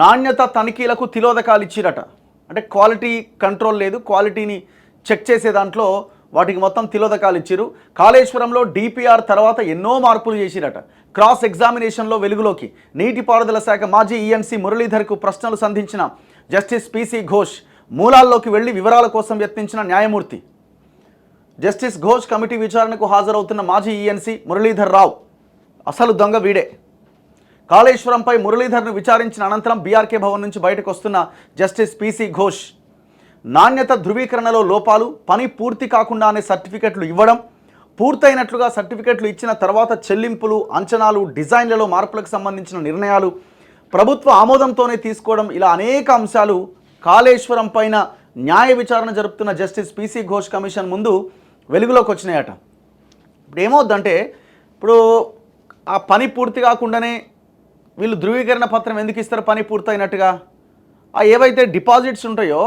నాణ్యత తనిఖీలకు తిలోదకాలు ఇచ్చిరట. అంటే quality control లేదు, క్వాలిటీని చెక్ చేసే దాంట్లో వాటికి మొత్తం తిలోదకాలు ఇచ్చిరు. కాళేశ్వరంలో డిపిఆర్ తర్వాత ఎన్నో మార్పులు చేసిరట. క్రాస్ ఎగ్జామినేషన్లో వెలుగులోకి నీటిపారుదల శాఖ మాజీ ఈఎన్సీ మురళీధర్కు ప్రశ్నలు సంధించిన జస్టిస్ పిసి ఘోష్, మూలాల్లోకి వెళ్లి వివరాల కోసం యత్నించిన న్యాయమూర్తి. జస్టిస్ ఘోష్ కమిటీ విచారణకు హాజరవుతున్న మాజీ ఈఎన్సీ మురళీధర్ రావు అసలు దొంగ వీడే. కాళేశ్వరంపై మురళీధర్ను విచారించిన అనంతరం బీఆర్కే భవన్ నుంచి బయటకు వస్తున్న జస్టిస్ పిసి ఘోష్, నాణ్యత ధృవీకరణలో లోపాలు, పని పూర్తి కాకుండానే సర్టిఫికెట్లు ఇవ్వడం, పూర్తయినట్లుగా సర్టిఫికెట్లు ఇచ్చిన తర్వాత చెల్లింపులు, అంచనాలు, డిజైన్లలో మార్పులకు సంబంధించిన నిర్ణయాలు ప్రభుత్వ ఆమోదంతోనే తీసుకోవడం, ఇలా అనేక అంశాలు కాళేశ్వరం పైన న్యాయ విచారణ జరుపుతున్న జస్టిస్ పిసి ఘోష్ కమిషన్ ముందు వెలుగులోకి వచ్చినాయట. ఇప్పుడు ఏమవుద్దంటే, ఇప్పుడు ఆ పని పూర్తి కాకుండానే వీళ్ళు ధృవీకరణ పత్రం ఎందుకు ఇస్తారు? పని పూర్తయినట్టుగా ఆ ఏవైతే డిపాజిట్స్ ఉంటాయో,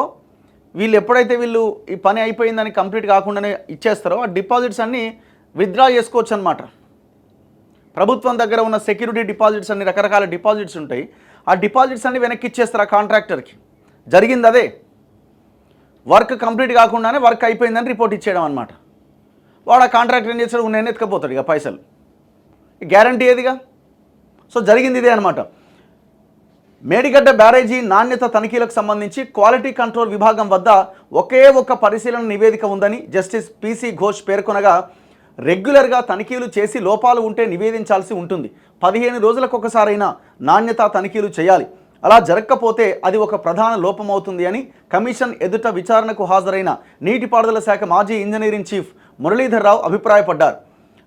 వీళ్ళు ఎప్పుడైతే వీళ్ళు ఈ పని అయిపోయిందని కంప్లీట్ కాకుండానే ఇచ్చేస్తారో ఆ డిపాజిట్స్ అన్నీ విత్డ్రా చేసుకోవచ్చు అన్నమాట. ప్రభుత్వం దగ్గర ఉన్న సెక్యూరిటీ డిపాజిట్స్ అన్ని రకరకాల డిపాజిట్స్ ఉంటాయి. ఆ డిపాజిట్స్ అన్ని వెనక్కి ఇచ్చేస్తారు ఆ కాంట్రాక్టర్కి. జరిగింది అదే. వర్క్ కంప్లీట్ కాకుండానే వర్క్ అయిపోయిందని రిపోర్ట్ ఇచ్చేయడం అనమాట. వాడు ఆ కాంట్రాక్టర్ ఏం చేస్తాడు? నేను ఎత్తుకపోతాడు ఇక పైసలు. గ్యారంటీ ఏదిగా. సో జరిగింది ఇదే అనమాట. మేడిగడ్డ బ్యారేజీ నాణ్యత తనిఖీలకు సంబంధించి క్వాలిటీ కంట్రోల్ విభాగం వద్ద ఒకే ఒక్క పరిశీలన నివేదిక ఉందని జస్టిస్ పిసి ఘోష్ పేర్కొనగా, రెగ్యులర్గా తనిఖీలు చేసి లోపాలు ఉంటే నివేదించాల్సి ఉంటుంది. 15 రోజులకు ఒకసారైనా నాణ్యత తనిఖీలు చేయాలి. అలా జరగకపోతే అది ఒక ప్రధాన లోపమవుతుంది అని కమిషన్ ఎదుట విచారణకు హాజరైన నీటిపారుదల శాఖ మాజీ ఇంజనీరింగ్ చీఫ్ మురళీధర్ రావు అభిప్రాయపడ్డారు.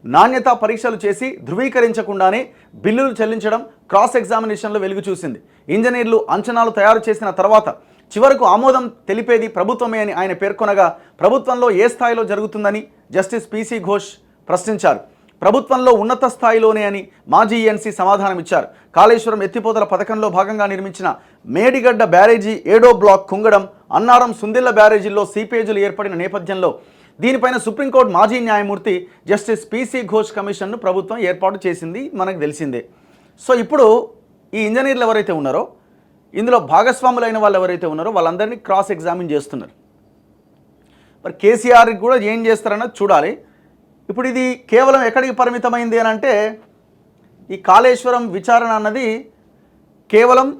నాణ్యత పరీక్షలు చేసి ధృవీకరించకుండానే బిల్లులు చెల్లించడం క్రాస్ ఎగ్జామినేషన్లో వెలుగు చూసింది. ఇంజనీర్లు అంచనాలు తయారు చేసిన తర్వాత చివరకు ఆమోదం తెలిపేది ప్రభుత్వమే అని ఆయన పేర్కొనగా, ప్రభుత్వంలో ఏ స్థాయిలో జరుగుతుందని జస్టిస్ పిసి ఘోష్ ప్రశ్నించారు. ప్రభుత్వంలో ఉన్నత స్థాయిలోనే అని మాజీ ఈఎన్సీ సమాధానం ఇచ్చారు. కాళేశ్వరం ఎత్తిపోతల పథకంలో భాగంగా నిర్మించిన మేడిగడ్డ బ్యారేజీ 7వ బ్లాక్ కుంగడం, అన్నారం, సుందిళ్ల బ్యారేజీల్లో సీపేజీలు ఏర్పడిన నేపథ్యంలో దీనిపైన సుప్రీంకోర్టు మాజీ న్యాయమూర్తి జస్టిస్ పిసి ఘోష్ కమిషన్ను ప్రభుత్వం ఏర్పాటు చేసింది, మనకు తెలిసిందే. సో ఇప్పుడు ఈ ఇంజనీర్లు ఎవరైతే ఉన్నారో, ఇందులో భాగస్వాములైన వాళ్ళు ఎవరైతే ఉన్నారో వాళ్ళందరినీ క్రాస్ ఎగ్జామిన్ చేస్తున్నారు. మరి కేసీఆర్కి కూడా ఏం చేస్తారన్నది చూడాలి. ఇప్పుడు ఇది కేవలం ఎక్కడికి పరిమితమైంది అని అంటే, ఈ కాళేశ్వరం విచారణ అన్నది కేవలం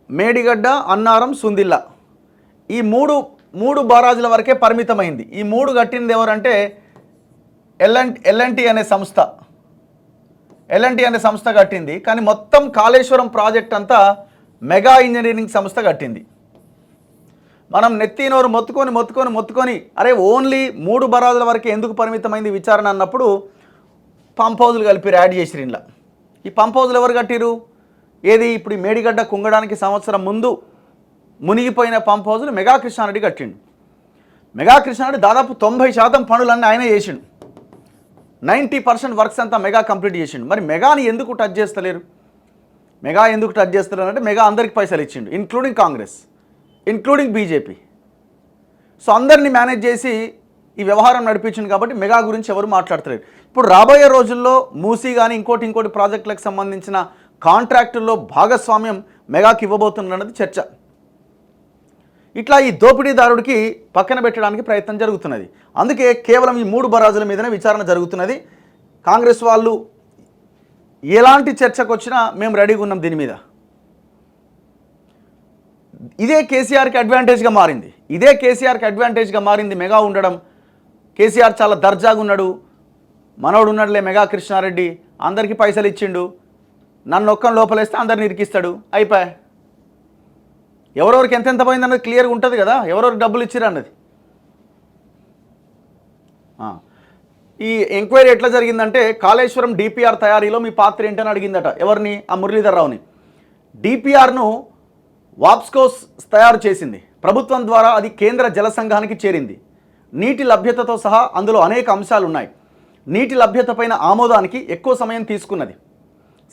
మేడిగడ్డ, అన్నారం, సుందిల్ల ఈ మూడు బారాజుల వరకే పరిమితమైంది. ఈ 3 కట్టింది ఎవరంటే ఎల్ఎన్టీ అనే సంస్థ. ఎల్ఎన్టీ అనే సంస్థ కట్టింది. కానీ మొత్తం కాళేశ్వరం ప్రాజెక్ట్ అంతా మెగా ఇంజనీరింగ్ సంస్థ కట్టింది. మనం నెత్తినోరు మొత్తుకొని అరే ఓన్లీ 3 బరాజుల వరకు ఎందుకు పరిమితమైంది విచారణ అన్నప్పుడు పంప్ హౌజులు కలిపి యాడ్ చేసిరు. ఇంట్లో ఈ పంప్ హౌజులు ఎవరు కట్టిరు? ఏది ఇప్పుడు మేడిగడ్డ కుంగడానికి సంవత్సరం ముందు మునిగిపోయిన పంప్ హౌజులు మెగా కృష్ణారెడ్డి కట్టిండు. మెగా కృష్ణారెడ్డి దాదాపు 90% పనులన్నీ ఆయనే చేసిండు. 90% వర్క్స్ అంతా మెగా కంప్లీట్ చేసిండు. మరి మెగాని ఎందుకు టచ్ చేస్తలేరు? మెగా ఎందుకు టచ్ చేస్తలేరు అంటే, మెగా అందరికి పైసలు ఇచ్చిండు, including Congress, including BJP. So అందరినీ మేనేజ్ చేసి ఈ వ్యవహారం నడిపించింది కాబట్టి మెగా గురించి ఎవరు మాట్లాడతలేరు. ఇప్పుడు రాబోయే రోజుల్లో మూసీ కానీ ఇంకోటి ప్రాజెక్టులకు సంబంధించిన కాంట్రాక్టుల్లో భాగస్వామ్యం మెగాకి ఇవ్వబోతున్నది చర్చ. ఇట్లా ఈ దోపిడీదారుడికి పక్కన పెట్టడానికి ప్రయత్నం జరుగుతున్నది. అందుకే కేవలం ఈ 3 బరాజుల మీదనే విచారణ జరుగుతున్నది. కాంగ్రెస్ వాళ్ళు ఎలాంటి చర్చకు వచ్చినా మేము రెడీగా ఉన్నాం దీని మీద. ఇదే కేసీఆర్కి అడ్వాంటేజ్గా మారింది. మెగా ఉండడం. కేసీఆర్ చాలా దర్జాగా ఉన్నాడు, మనోడు ఉన్నాడులే మెగా కృష్ణారెడ్డి, అందరికీ పైసలు ఇచ్చిండు, నన్ను ఒక్కని లోపలేస్తే అందరిని ఇరికిస్తాడు, అయిపోయా. ఎవరెవరికి ఎంతెంత పోయింది అన్నది క్లియర్గా ఉంటుంది కదా, ఎవరెవరికి డబ్బులు ఇచ్చిరు అన్నది. ఈ ఎంక్వైరీ ఎట్లా జరిగిందంటే, కాళేశ్వరం డిపిఆర్ తయారీలో మీ పాత్ర ఏంటని అడిగిందట. ఎవరిని? ఆ మురళీధర్ రావుని. డిపిఆర్ను వాప్స్కోస్ తయారు చేసింది. ప్రభుత్వం ద్వారా అది కేంద్ర జల సంఘానికి చేరింది. నీటి లభ్యతతో సహా అందులో అనేక అంశాలు ఉన్నాయి. నీటి లభ్యత పైన ఆమోదానికి ఎక్కువ సమయం తీసుకున్నది.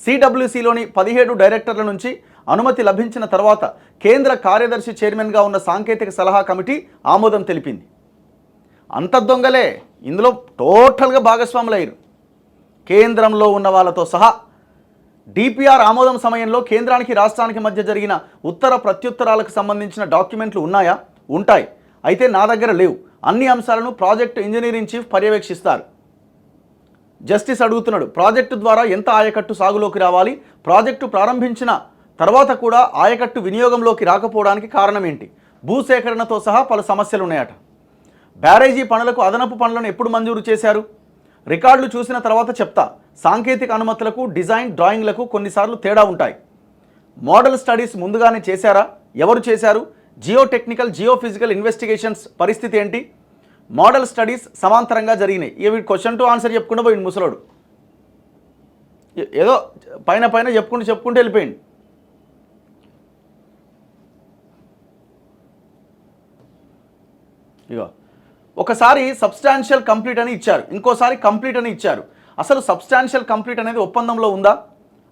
సిడబ్ల్యూసిలోని 17 డైరెక్టర్ల నుంచి అనుమతి లభించిన తర్వాత కేంద్ర కార్యదర్శి చైర్మన్గా ఉన్న సాంకేతిక సలహా కమిటీ ఆమోదం తెలిపింది. అంత దొంగలే ఇందులో టోటల్గా భాగస్వాములయ్యారు. కేంద్రంలో ఉన్న వాళ్ళతో సహా డిపిఆర్ ఆమోదం సమయంలో కేంద్రానికి రాష్ట్రానికి మధ్య జరిగిన ఉత్తర ప్రత్యుత్తరాలకు సంబంధించిన డాక్యుమెంట్లు ఉన్నాయా? ఉంటాయి. అయితే నా దగ్గర లేవు. అన్ని అంశాలను ప్రాజెక్టు ఇంజనీరింగ్ చీఫ్ పర్యవేక్షిస్తారు. జస్టిస్ అడుగుతున్నాడు, ప్రాజెక్టు ద్వారా ఎంత ఆయకట్టు సాగులోకి రావాలి? ప్రాజెక్టు ప్రారంభించిన తర్వాత కూడా ఆయకట్టు వినియోగంలోకి రాకపోవడానికి కారణం ఏంటి? భూసేకరణతో సహా పలు సమస్యలు ఉన్నాయట. బ్యారేజీ పనులకు అదనపు పనులను ఎప్పుడు మంజూరు చేశారు? రికార్డులు చూసిన తర్వాత చెప్తా. సాంకేతిక అనుమతులకు డిజైన్ డ్రాయింగ్లకు కొన్నిసార్లు తేడా ఉంటాయి. మోడల్ స్టడీస్ ముందుగానే చేశారా? ఎవరు చేశారు? జియోటెక్నికల్ జియోఫిజికల్ ఇన్వెస్టిగేషన్స్ పరిస్థితి ఏంటి? మోడల్ స్టడీస్ సమాంతరంగా జరిగినాయి. ఇవి క్వశ్చన్ టు ఆన్సర్ చెప్పుకుంటూ పోయింది ముసలోడు. ఏదో పైన పైన చెప్పుకుంటూ వెళ్ళిపోయింది. ఇగో ఒకసారి సబ్స్టాన్షియల్ కంప్లీట్ అని ఇచ్చారు, ఇంకోసారి కంప్లీట్ అని ఇచ్చారు. అసలు సబ్స్టాన్షియల్ కంప్లీట్ అనేది ఒప్పందంలో ఉందా?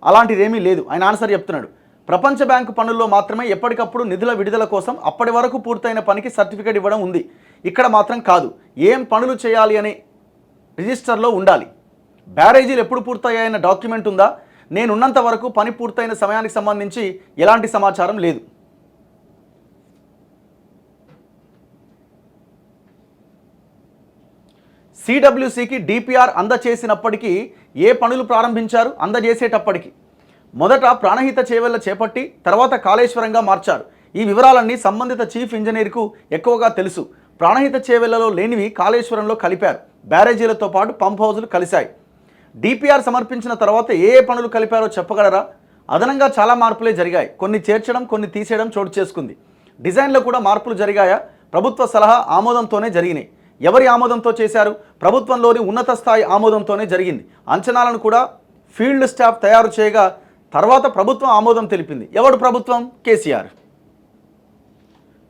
అలాంటిది ఏమీ లేదు. ఆయన ఆన్సర్ చెప్తున్నాడు. ప్రపంచ బ్యాంకు పనుల్లో మాత్రమే ఎప్పటికప్పుడు నిధుల విడుదల కోసం అప్పటి వరకు పూర్తయిన పనికి సర్టిఫికేట్ ఇవ్వడం ఉంది. ఇక్కడ మాత్రం కాదు. ఏం పనులు చేయాలి అనే రిజిస్టర్లో ఉండాలి. బ్యారేజీలు ఎప్పుడు పూర్తయ్యాయన్న డాక్యుమెంట్ ఉందా? నేనున్నంత వరకు పని పూర్తయిన సమయానికి సంబంధించి ఎలాంటి సమాచారం లేదు. సిడబ్ల్యూసికి డిపిఆర్ అందజేసినప్పటికీ ఏ పనులు ప్రారంభించారు? అందజేసేటప్పటికి మొదట ప్రాణహిత చేవెళ్ల చేపట్టి తర్వాత కాళేశ్వరంగా మార్చారు. ఈ వివరాలన్నీ సంబంధిత చీఫ్ ఇంజనీర్కు ఎక్కువగా తెలుసు. ప్రాణహిత చేవెళ్లలో లేనివి కాళేశ్వరంలో కలిపారు. బ్యారేజీలతో పాటు పంప్ హౌజులు కలిశాయి. డిపిఆర్ సమర్పించిన తర్వాత ఏ పనులు కలిపారో చెప్పగలరా? అదనంగా చాలా మార్పులే జరిగాయి. కొన్ని చేర్చడం, కొన్ని తీసేయడం చోటు చేసుకుంది. డిజైన్లో కూడా మార్పులు జరిగాయా? ప్రభుత్వ సలహా ఆమోదంతోనే జరిగినాయి. ఎవరి ఆమోదంతో చేశారు? ప్రభుత్వంలోని ఉన్నత స్థాయి ఆమోదంతోనే జరిగింది. అంచనాలను కూడా ఫీల్డ్ స్టాఫ్ తయారు చేయగా తర్వాత ప్రభుత్వం ఆమోదం తెలిపింది. ఎవడు ప్రభుత్వం? కేసీఆర్.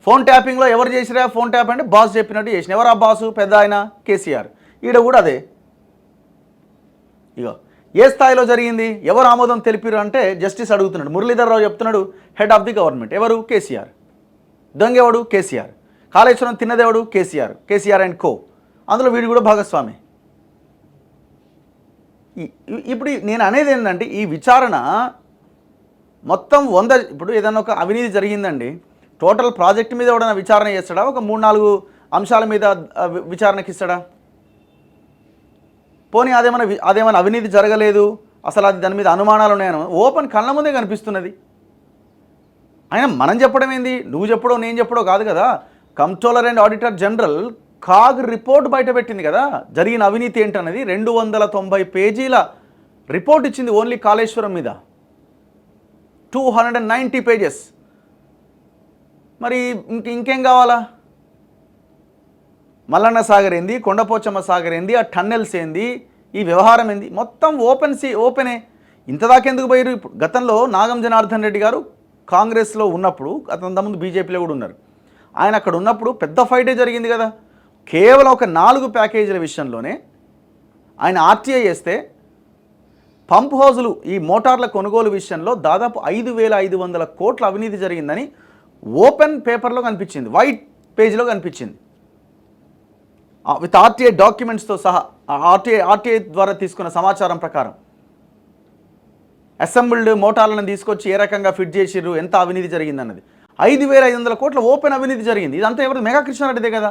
ఫోన్ ట్యాపింగ్లో ఎవరు చేసిరా? ఫోన్ ట్యాప్ అంటే బాస్ చెప్పినట్టు చేసిన. ఎవరు ఆ బాసు? పెద్ద ఆయన కేసీఆర్. ఈడ కూడా అదే. ఇగో ఏ స్థాయిలో జరిగింది? ఎవరు ఆమోదం తెలిపారు అంటే జస్టిస్ అడుగుతున్నాడు. మురళీధర్ రావు చెప్తున్నాడు, హెడ్ ఆఫ్ ది గవర్నమెంట్. ఎవరు? కేసీఆర్. దొంగెవడు? కేసీఆర్. కాళేశ్వరం తిన్నదేవుడు? కేసీఆర్. KCR and co. అందులో వీడు కూడా భాగస్వామి. ఇప్పుడు నేను అనేది ఏంటంటే ఈ విచారణ మొత్తం ఇప్పుడు ఏదైనా ఒక అవినీతి జరిగిందండి, టోటల్ ప్రాజెక్ట్ మీద ఎవడైనా విచారణ చేస్తాడా? ఒక 3-4 అంశాల మీద విచారణకి ఇస్తాడా? పోనీ అదేమైనా అవినీతి జరగలేదు, అసలు అది దాని మీద అనుమానాలు ఉన్నాయని ఓపెన్ కళ్ళ ముందే కనిపిస్తున్నది. అయినా మనం చెప్పడం ఏంది? నువ్వు చెప్పడం నేను చెప్పడం కాదు కదా. Controller and auditor general CAG report బయటపెట్టింది కదా జరిగిన అవినీతి ఏంటన్నది. 290 పేజీల రిపోర్ట్ ఇచ్చింది ఓన్లీ కాళేశ్వరం మీద. 290 పేజెస్. మరి ఇంకేం కావాలా? మల్లన్న సాగర్ ఏంది, కొండపోచమ్మ సాగర్ ఏంది, ఆ టన్నెల్స్ ఏంది, ఈ వ్యవహారం ఏంది, మొత్తం ఓపెనే. ఇంతదాకెందుకు పోయారు? ఇప్పుడు గతంలో నాగం జనార్దన్ రెడ్డి గారు కాంగ్రెస్లో ఉన్నప్పుడు, అంతకుముందు బీజేపీలో కూడా ఉన్నారు, ఆయన అక్కడ ఉన్నప్పుడు పెద్ద ఫైటే జరిగింది కదా. కేవలం ఒక 4 ప్యాకేజీల విషయంలోనే ఆయన ఆర్టీఐ చేస్తే పంప్ హౌజులు ఈ మోటార్ల కొనుగోలు విషయంలో దాదాపు 5,500 కోట్ల అవినీతి జరిగిందని ఓపెన్ పేపర్లో కనిపించింది, వైట్ పేజీలో కనిపించింది, విత్ ఆర్టీఐ డాక్యుమెంట్స్తో సహా. ఆర్టీఐ ద్వారా తీసుకున్న సమాచారం ప్రకారం అసెంబ్ల్డ్ మోటార్లను తీసుకొచ్చి ఏ రకంగా ఫిట్ చేసిర్రు, ఎంత అవినీతి జరిగిందన్నది. 5,500 కోట్ల ఓపెన్ అవినీతి జరిగింది. ఇదంతా ఎవరు? మెగా కృష్ణారెడ్డిదే కదా.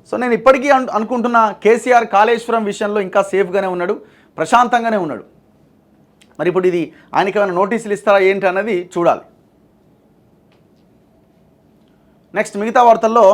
సో నేను ఇప్పటికీ అనుకుంటున్నా కేసీఆర్ కాళేశ్వరం విషయంలో ఇంకా సేఫ్గానే ఉన్నాడు, ప్రశాంతంగానే ఉన్నాడు. మరి ఇప్పుడు ఇది ఆయనకి ఏమైనా నోటీసులు ఇస్తారా ఏంటి అన్నది చూడాలి. నెక్స్ట్ మిగతా వార్తల్లో